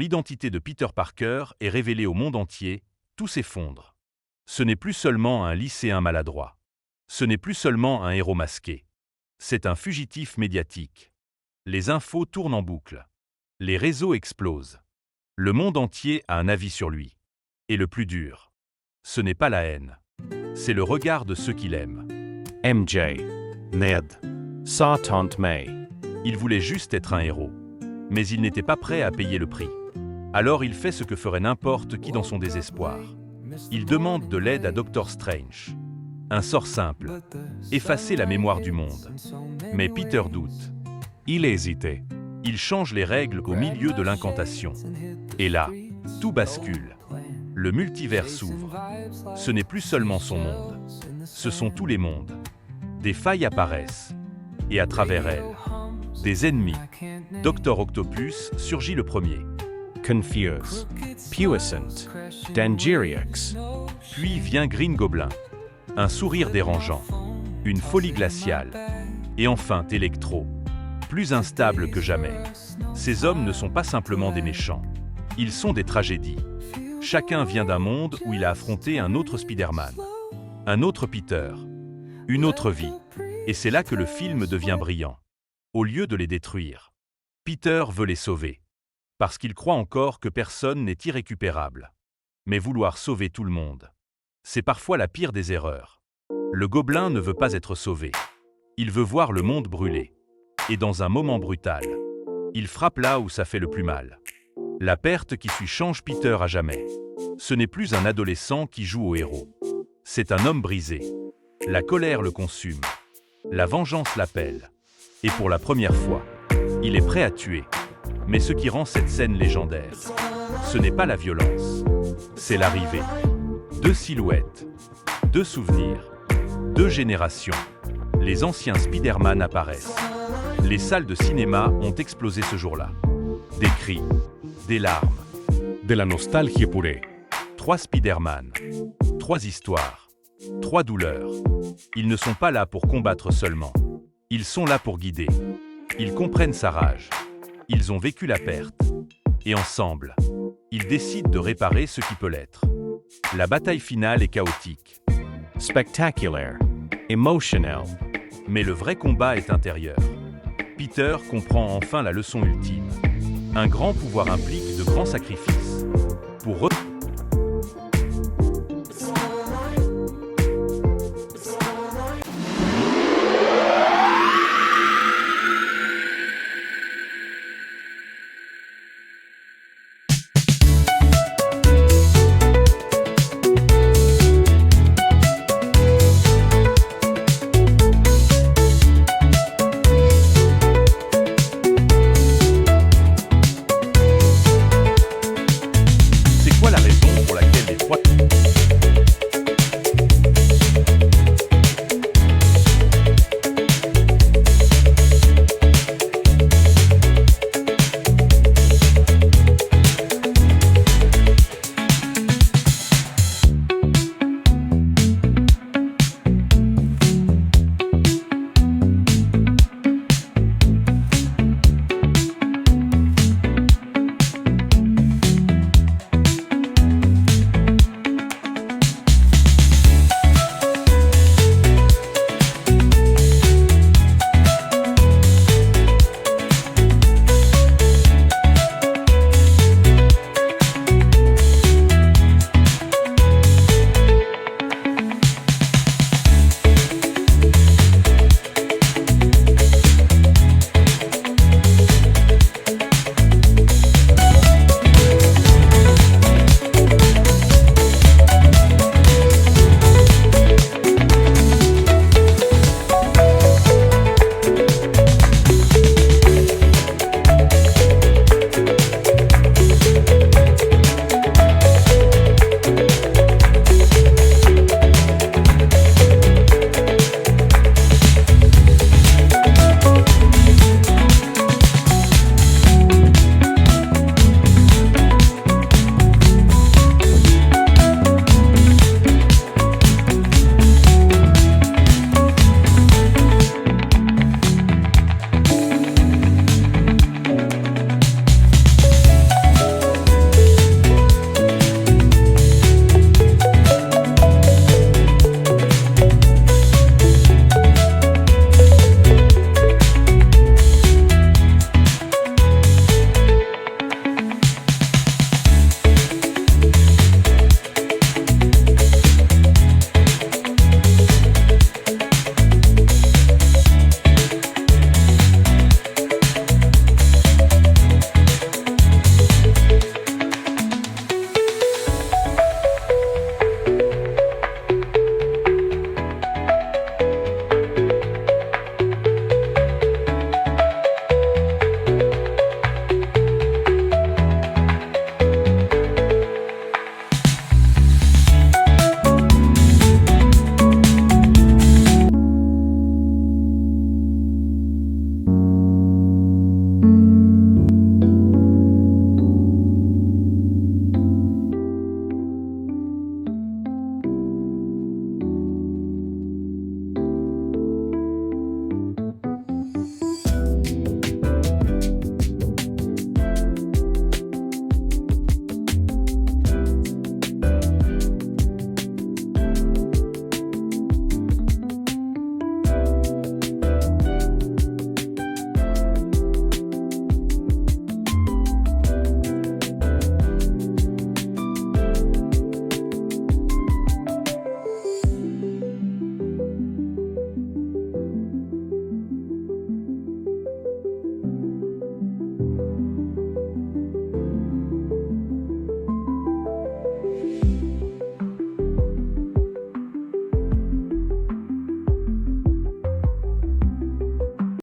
l'identité de Peter Parker est révélée au monde entier, tout s'effondre. Ce n'est plus seulement un lycéen maladroit. Ce n'est plus seulement un héros masqué. C'est un fugitif médiatique. Les infos tournent en boucle. Les réseaux explosent. Le monde entier a un avis sur lui. Et le plus dur, ce n'est pas la haine. C'est le regard de ceux qui l'aiment. MJ, Ned, sa tante May. Il voulait juste être un héros. Mais il n'était pas prêt à payer le prix. Alors il fait ce que ferait n'importe qui dans son désespoir. Il demande de l'aide à Doctor Strange. Un sort simple, effacer la mémoire du monde. Mais Peter doute. Il hésitait. Il change les règles au milieu de l'incantation. Et là, tout bascule. Le multivers s'ouvre. Ce n'est plus seulement son monde. Ce sont tous les mondes. Des failles apparaissent. Et à travers elles, des ennemis. Docteur Octopus surgit le premier. Confuse, Puissant, Dangeriax. Puis vient Green Goblin. Un sourire dérangeant. Une folie glaciale. Et enfin Electro. Plus instable que jamais. Ces hommes ne sont pas simplement des méchants. Ils sont des tragédies. Chacun vient d'un monde où il a affronté un autre Spider-Man. Un autre Peter. Une autre vie. Et c'est là que le film devient brillant. Au lieu de les détruire, Peter veut les sauver. Parce qu'il croit encore que personne n'est irrécupérable. Mais vouloir sauver tout le monde, c'est parfois la pire des erreurs. Le gobelin ne veut pas être sauvé. Il veut voir le monde brûler. Et dans un moment brutal, il frappe là où ça fait le plus mal. La perte qui suit change Peter à jamais. Ce n'est plus un adolescent qui joue au héros. C'est un homme brisé. La colère le consume. La vengeance l'appelle. Et pour la première fois, il est prêt à tuer. Mais ce qui rend cette scène légendaire, ce n'est pas la violence, c'est l'arrivée. Deux silhouettes, deux souvenirs, deux générations. Les anciens Spider-Man apparaissent. Les salles de cinéma ont explosé ce jour-là. Des cris, des larmes. De la nostalgie purée. 3 Spider-Man, 3 histoires, 3 douleurs. Ils ne sont pas là pour combattre seulement. Ils sont là pour guider. Ils comprennent sa rage. Ils ont vécu la perte. Et ensemble, ils décident de réparer ce qui peut l'être. La bataille finale est chaotique. Spectaculaire. Emotional. Mais le vrai combat est intérieur. Peter comprend enfin la leçon ultime. Un grand pouvoir implique de grands sacrifices. Pour